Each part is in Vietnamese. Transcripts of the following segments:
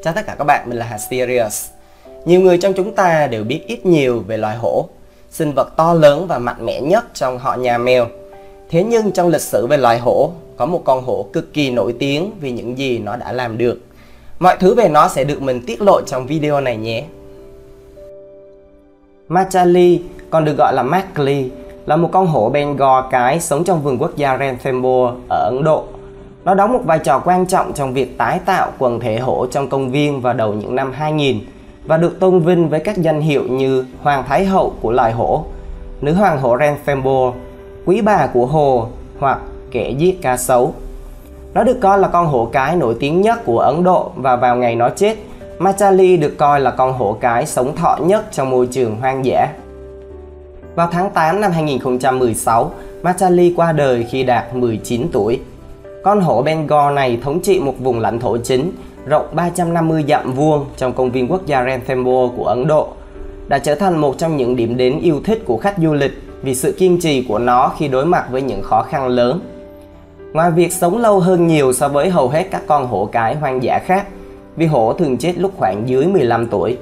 Chào tất cả các bạn, mình là Hà Sirius. Nhiều người trong chúng ta đều biết ít nhiều về loài hổ, sinh vật to lớn và mạnh mẽ nhất trong họ nhà mèo. Thế nhưng trong lịch sử về loài hổ, có một con hổ cực kỳ nổi tiếng vì những gì nó đã làm được. Mọi thứ về nó sẽ được mình tiết lộ trong video này nhé. Machali, còn được gọi là Mowgli, là một con hổ Bengal cái sống trong vườn quốc gia Ranthambore ở Ấn Độ. Nó đóng một vai trò quan trọng trong việc tái tạo quần thể hổ trong công viên vào đầu những năm 2000 và được tôn vinh với các danh hiệu như Hoàng Thái Hậu của loài hổ, Nữ Hoàng hổ Ranthambore, Quý bà của hồ hoặc Kẻ giết cá sấu. Nó được coi là con hổ cái nổi tiếng nhất của Ấn Độ và vào ngày nó chết, Machali được coi là con hổ cái sống thọ nhất trong môi trường hoang dã. Vào tháng 8 năm 2016, Machali qua đời khi đạt 19 tuổi. Con hổ Bengal này thống trị một vùng lãnh thổ chính rộng 350 dặm vuông trong công viên quốc gia Ranthambore của Ấn Độ, đã trở thành một trong những điểm đến yêu thích của khách du lịch vì sự kiên trì của nó khi đối mặt với những khó khăn lớn. Ngoài việc sống lâu hơn nhiều so với hầu hết các con hổ cái hoang dã khác, vì hổ thường chết lúc khoảng dưới 15 tuổi,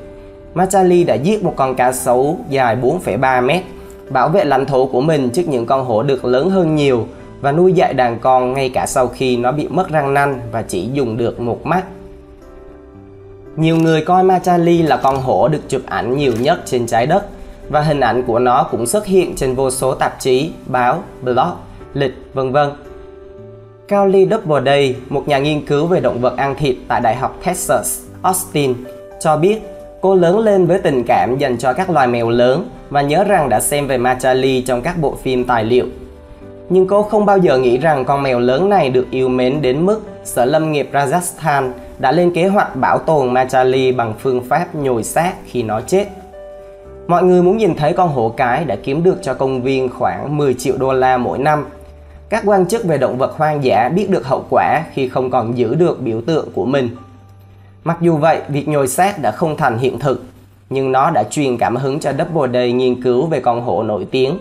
Machali đã giết một con cá sấu dài 4,3 mét, bảo vệ lãnh thổ của mình trước những con hổ đực lớn hơn nhiều và nuôi dạy đàn con ngay cả sau khi nó bị mất răng nanh và chỉ dùng được một mắt. Nhiều người coi Machali là con hổ được chụp ảnh nhiều nhất trên trái đất và hình ảnh của nó cũng xuất hiện trên vô số tạp chí, báo, blog, lịch, vân vân. Carly Doubleday, một nhà nghiên cứu về động vật ăn thịt tại Đại học Texas, Austin, cho biết cô lớn lên với tình cảm dành cho các loài mèo lớn và nhớ rằng đã xem về Machali trong các bộ phim tài liệu. Nhưng cô không bao giờ nghĩ rằng con mèo lớn này được yêu mến đến mức Sở Lâm nghiệp Rajasthan đã lên kế hoạch bảo tồn Machali bằng phương pháp nhồi xác khi nó chết. Mọi người muốn nhìn thấy con hổ cái đã kiếm được cho công viên khoảng 10 triệu đô la mỗi năm. Các quan chức về động vật hoang dã biết được hậu quả khi không còn giữ được biểu tượng của mình. Mặc dù vậy, việc nhồi xác đã không thành hiện thực, nhưng nó đã truyền cảm hứng cho Doubleday nghiên cứu về con hổ nổi tiếng.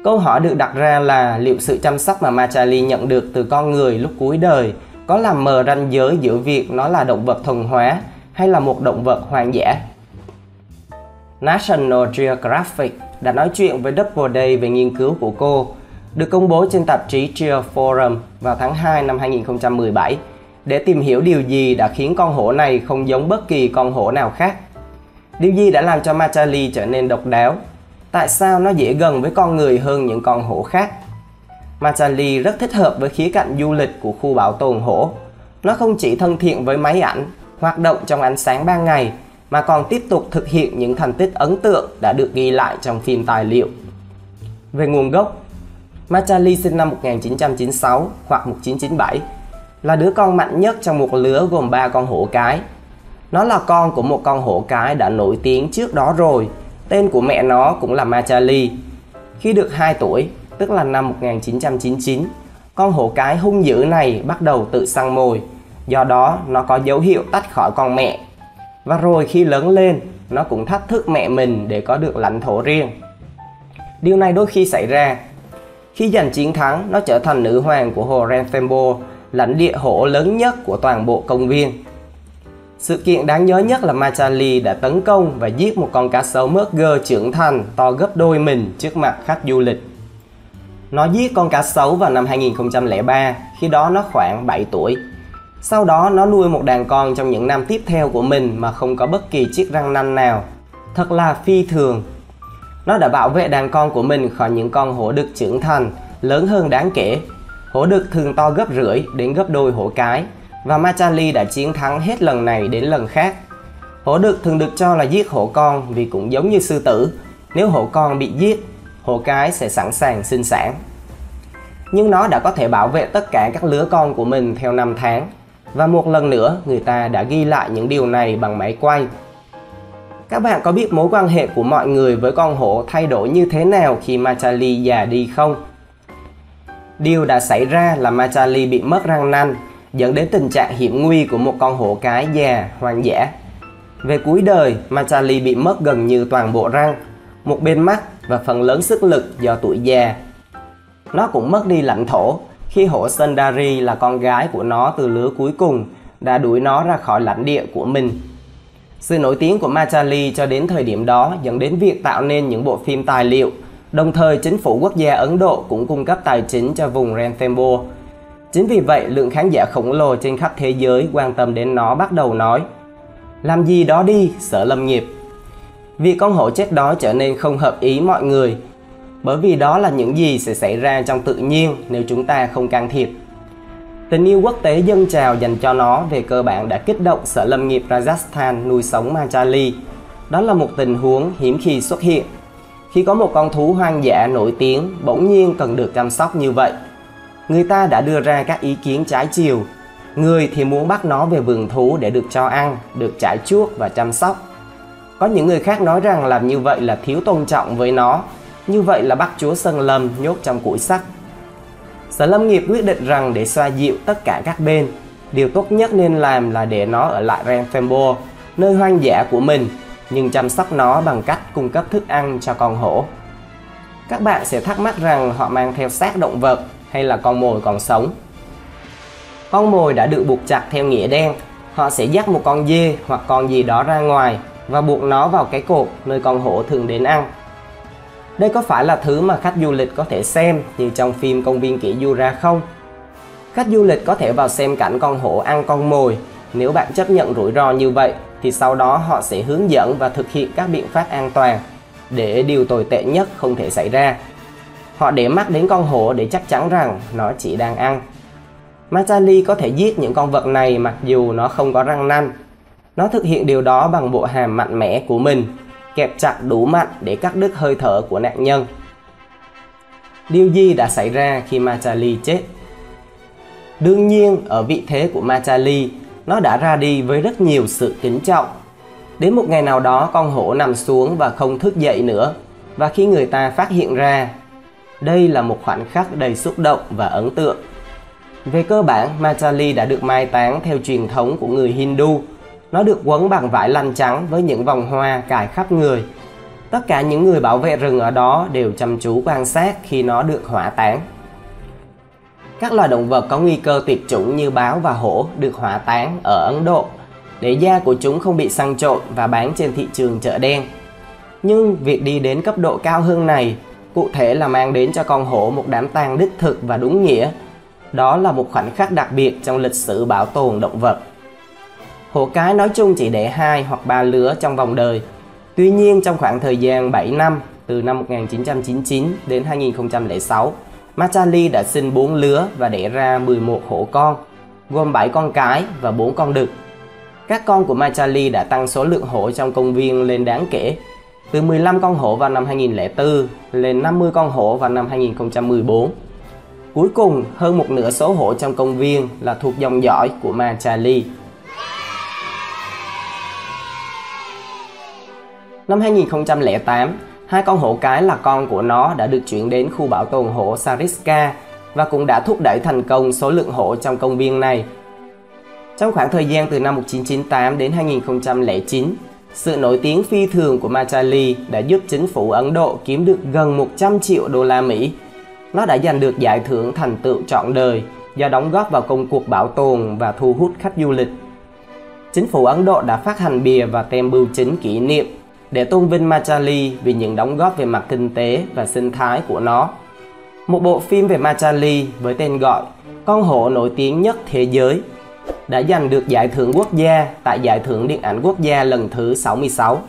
Câu hỏi được đặt ra là liệu sự chăm sóc mà Machali nhận được từ con người lúc cuối đời có làm mờ ranh giới giữa việc nó là động vật thuần hóa hay là một động vật hoang dã. National Geographic đã nói chuyện với Doubleday về nghiên cứu của cô, được công bố trên tạp chí Geo Forum vào tháng 2 năm 2017, để tìm hiểu điều gì đã khiến con hổ này không giống bất kỳ con hổ nào khác. Điều gì đã làm cho Machali trở nên độc đáo? Tại sao nó dễ gần với con người hơn những con hổ khác? Machali rất thích hợp với khía cạnh du lịch của khu bảo tồn hổ. Nó không chỉ thân thiện với máy ảnh, hoạt động trong ánh sáng ban ngày, mà còn tiếp tục thực hiện những thành tích ấn tượng đã được ghi lại trong phim tài liệu. Về nguồn gốc, Machali sinh năm 1996 hoặc 1997, là đứa con mạnh nhất trong một lứa gồm 3 con hổ cái. Nó là con của một con hổ cái đã nổi tiếng trước đó rồi, tên của mẹ nó cũng là Machali. Khi được 2 tuổi, tức là năm 1999, con hổ cái hung dữ này bắt đầu tự săn mồi, do đó nó có dấu hiệu tách khỏi con mẹ. Và rồi khi lớn lên, nó cũng thách thức mẹ mình để có được lãnh thổ riêng. Điều này đôi khi xảy ra. Khi giành chiến thắng, nó trở thành nữ hoàng của hồ Ranthambore, lãnh địa hổ lớn nhất của toàn bộ công viên. Sự kiện đáng nhớ nhất là Machali đã tấn công và giết một con cá sấu Mugger trưởng thành to gấp đôi mình trước mặt khách du lịch. Nó giết con cá sấu vào năm 2003, khi đó nó khoảng 7 tuổi. Sau đó nó nuôi một đàn con trong những năm tiếp theo của mình mà không có bất kỳ chiếc răng nanh nào. Thật là phi thường. Nó đã bảo vệ đàn con của mình khỏi những con hổ đực trưởng thành, lớn hơn đáng kể. Hổ đực thường to gấp rưỡi đến gấp đôi hổ cái, và Machali đã chiến thắng hết lần này đến lần khác. Hổ đực thường được cho là giết hổ con vì cũng giống như sư tử, nếu hổ con bị giết, hổ cái sẽ sẵn sàng sinh sản. Nhưng nó đã có thể bảo vệ tất cả các lứa con của mình theo năm tháng, và một lần nữa người ta đã ghi lại những điều này bằng máy quay. Các bạn có biết mối quan hệ của mọi người với con hổ thay đổi như thế nào khi Machali già đi không? Điều đã xảy ra là Machali bị mất răng nanh, dẫn đến tình trạng hiểm nguy của một con hổ cái già hoang dã. Về cuối đời, Machali bị mất gần như toàn bộ răng, một bên mắt và phần lớn sức lực do tuổi già. Nó cũng mất đi lãnh thổ khi hổ Sundari là con gái của nó từ lứa cuối cùng đã đuổi nó ra khỏi lãnh địa của mình. Sự nổi tiếng của Machali cho đến thời điểm đó dẫn đến việc tạo nên những bộ phim tài liệu. Đồng thời, chính phủ quốc gia Ấn Độ cũng cung cấp tài chính cho vùng Ranthambore. Chính vì vậy, lượng khán giả khổng lồ trên khắp thế giới quan tâm đến nó bắt đầu nói: làm gì đó đi, Sở Lâm nghiệp. Việc con hổ chết đói trở nên không hợp ý mọi người, bởi vì đó là những gì sẽ xảy ra trong tự nhiên nếu chúng ta không can thiệp. Tình yêu quốc tế dâng trào dành cho nó về cơ bản đã kích động Sở Lâm nghiệp Rajasthan nuôi sống Machali. Đó là một tình huống hiếm khi xuất hiện, khi có một con thú hoang dã nổi tiếng bỗng nhiên cần được chăm sóc như vậy. Người ta đã đưa ra các ý kiến trái chiều. Người thì muốn bắt nó về vườn thú để được cho ăn, được trải chuốt và chăm sóc. Có những người khác nói rằng làm như vậy là thiếu tôn trọng với nó, như vậy là bắt chúa Sơn Lâm nhốt trong củi sắt. Sở Lâm nghiệp quyết định rằng để xoa dịu tất cả các bên, điều tốt nhất nên làm là để nó ở lại Ranthambore, nơi hoang dã của mình, nhưng chăm sóc nó bằng cách cung cấp thức ăn cho con hổ. Các bạn sẽ thắc mắc rằng họ mang theo xác động vật hay là con mồi còn sống. Con mồi đã được buộc chặt theo nghĩa đen. Họ sẽ dắt một con dê hoặc con gì đó ra ngoài và buộc nó vào cái cột nơi con hổ thường đến ăn. Đây có phải là thứ mà khách du lịch có thể xem như trong phim Công viên Kỷ Jura không? Khách du lịch có thể vào xem cảnh con hổ ăn con mồi. Nếu bạn chấp nhận rủi ro như vậy thì sau đó họ sẽ hướng dẫn và thực hiện các biện pháp an toàn để điều tồi tệ nhất không thể xảy ra. Họ để mắt đến con hổ để chắc chắn rằng nó chỉ đang ăn. Machali có thể giết những con vật này mặc dù nó không có răng nanh. Nó thực hiện điều đó bằng bộ hàm mạnh mẽ của mình, kẹp chặt đủ mạnh để cắt đứt hơi thở của nạn nhân. Điều gì đã xảy ra khi Machali chết? Đương nhiên, ở vị thế của Machali, nó đã ra đi với rất nhiều sự kính trọng. Đến một ngày nào đó, con hổ nằm xuống và không thức dậy nữa. Và khi người ta phát hiện ra, đây là một khoảnh khắc đầy xúc động và ấn tượng. Về cơ bản, Machali đã được mai táng theo truyền thống của người Hindu. Nó được quấn bằng vải lanh trắng với những vòng hoa cài khắp người. Tất cả những người bảo vệ rừng ở đó đều chăm chú quan sát khi nó được hỏa táng. Các loài động vật có nguy cơ tuyệt chủng như báo và hổ được hỏa táng ở Ấn Độ để da của chúng không bị săn trộn và bán trên thị trường chợ đen. Nhưng việc đi đến cấp độ cao hơn này, cụ thể là mang đến cho con hổ một đám tang đích thực và đúng nghĩa. Đó là một khoảnh khắc đặc biệt trong lịch sử bảo tồn động vật. Hổ cái nói chung chỉ đẻ 2 hoặc 3 lứa trong vòng đời. Tuy nhiên, trong khoảng thời gian 7 năm, từ năm 1999 đến 2006, Machali đã sinh 4 lứa và đẻ ra 11 hổ con, gồm 7 con cái và 4 con đực. Các con của Machali đã tăng số lượng hổ trong công viên lên đáng kể, từ 15 con hổ vào năm 2004 lên 50 con hổ vào năm 2014. Cuối cùng, hơn một nửa số hổ trong công viên là thuộc dòng dõi của Machali. Năm 2008, 2 con hổ cái là con của nó đã được chuyển đến khu bảo tồn hổ Sariska và cũng đã thúc đẩy thành công số lượng hổ trong công viên này. Trong khoảng thời gian từ năm 1998 đến 2009, sự nổi tiếng phi thường của Machali đã giúp chính phủ Ấn Độ kiếm được gần 100 triệu đô la Mỹ. Nó đã giành được giải thưởng thành tựu trọn đời do đóng góp vào công cuộc bảo tồn và thu hút khách du lịch. Chính phủ Ấn Độ đã phát hành bìa và tem bưu chính kỷ niệm để tôn vinh Machali vì những đóng góp về mặt kinh tế và sinh thái của nó. Một bộ phim về Machali với tên gọi Con hổ nổi tiếng nhất thế giới đã giành được giải thưởng quốc gia tại Giải thưởng Điện ảnh Quốc gia lần thứ 66.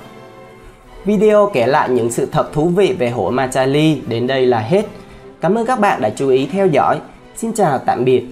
Video kể lại những sự thật thú vị về hổ Machali đến đây là hết. Cảm ơn các bạn đã chú ý theo dõi. Xin chào tạm biệt.